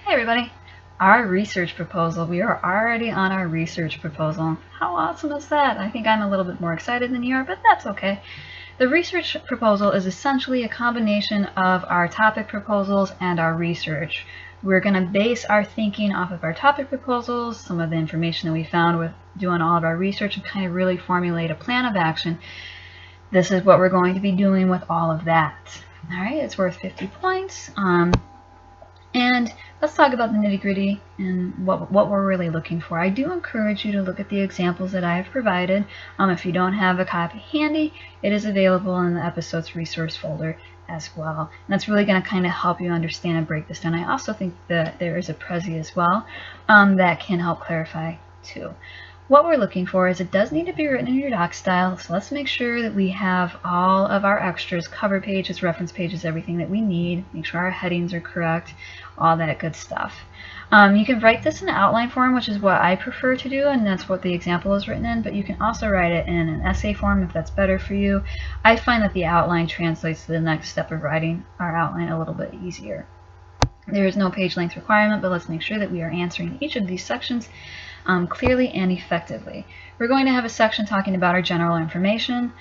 Hey everybody! Our research proposal. We are already on our research proposal. How awesome is that? I think I'm a little bit more excited than you are, but that's okay. The research proposal is essentially a combination of our topic proposals and our research. We're going to base our thinking off of our topic proposals, some of the information that we found with doing all of our research, and kind of really formulate a plan of action. This is what we're going to be doing with all of that. Alright, it's worth 50 points. And let's talk about the nitty-gritty and what we're really looking for. I do encourage you to look at the examples that I have provided. If you don't have a copy handy, it is available in the episodes resource folder as well. And that's really going to kind of help you understand and break this down. I also think that there is a Prezi as well that can help clarify too. What we're looking for is it does need to be written in your doc style, so let's make sure that we have all of our extras, cover pages, reference pages, everything that we need. Make sure our headings are correct, all that good stuff. You can write this in outline form, which is what I prefer to do, and that's what the example is written in, but you can also write it in an essay form if that's better for you. I find that the outline translates to the next step of writing our outline a little bit easier. There is no page length requirement, but let's make sure that we are answering each of these sections clearly and effectively. We're going to have a section talking about our general information.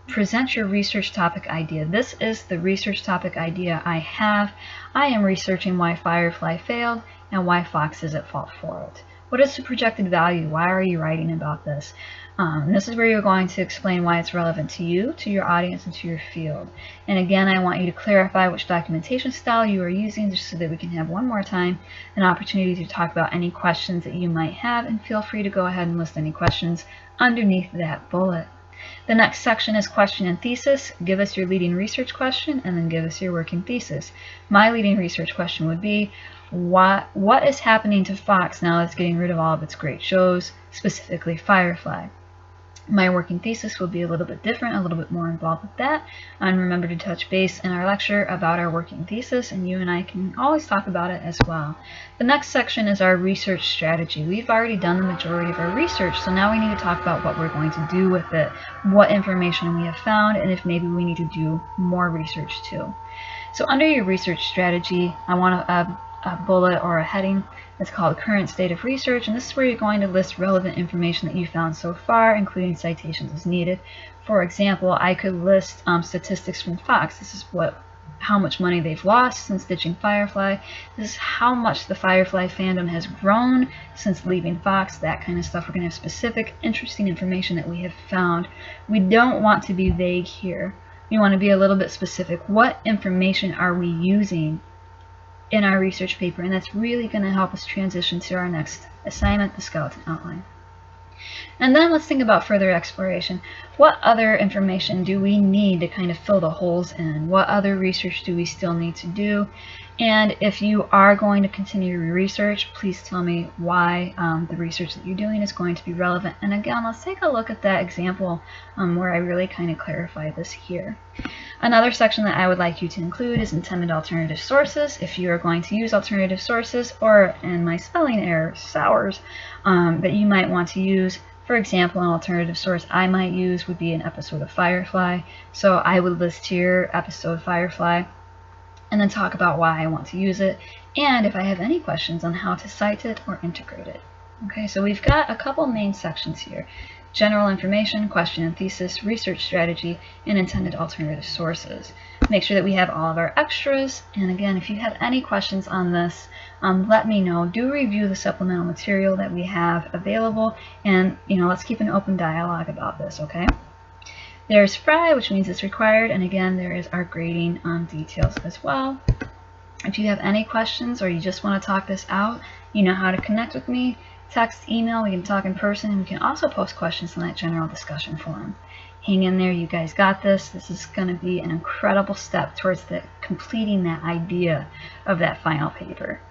Present your research topic idea. This is the research topic idea I have. I am researching why Firefly failed and why Fox is at fault for it. What is the projected value? Why are you writing about this? This is where you're going to explain why it's relevant to you, to your audience, and to your field. And again, I want you to clarify which documentation style you are using, just so that we can have one more time an opportunity to talk about any questions that you might have, and feel free to go ahead and list any questions underneath that bullet. The next section is question and thesis. Give us your leading research question and then give us your working thesis. My leading research question would be, what is happening to Fox now that it's getting rid of all of its great shows, specifically Firefly? My working thesis will be a little bit different, a little bit more involved with that. And remember to touch base in our lecture about our working thesis, and you and I can always talk about it as well. The next section is our research strategy. We've already done the majority of our research, so now we need to talk about what we're going to do with it, what information we have found, and if maybe we need to do more research too. So under your research strategy, I want a bullet or a heading that's called current state of research, and this is where you're going to list relevant information that you found so far, including citations as needed. For example, I could list statistics from Fox. This is how much money they've lost since ditching Firefly. This is how much the Firefly fandom has grown since leaving Fox, that kind of stuff. We're going to have specific, interesting information that we have found. We don't want to be vague here. We want to be a little bit specific. What information are we using in our research paper? And that's really going to help us transition to our next assignment, the skeleton outline. And then let's think about further exploration. What other information do we need to kind of fill the holes in? What other research do we still need to do? And if you are going to continue your research, please tell me why the research that you're doing is going to be relevant. And again, let's take a look at that example where I really kind of clarify this here. Another section that I would like you to include is intended alternative sources. If you are going to use alternative sources, or in my spelling error, sours, that you might want to use. For example, an alternative source I might use would be an episode of Firefly. So I would list here episode Firefly, and then talk about why I want to use it, and if I have any questions on how to cite it or integrate it. Okay, so we've got a couple main sections here: general information, question and thesis, research strategy, and intended alternative sources. Make sure that we have all of our extras, and again, if you have any questions on this, let me know. Do review the supplemental material that we have available, and let's keep an open dialogue about this, okay? There's FRI, which means it's required, and again, there is our grading details as well. If you have any questions or you just want to talk this out, you know how to connect with me. Text, email, we can talk in person, and we can also post questions in that general discussion forum. Hang in there, you guys got this. This is going to be an incredible step towards completing that idea of that final paper.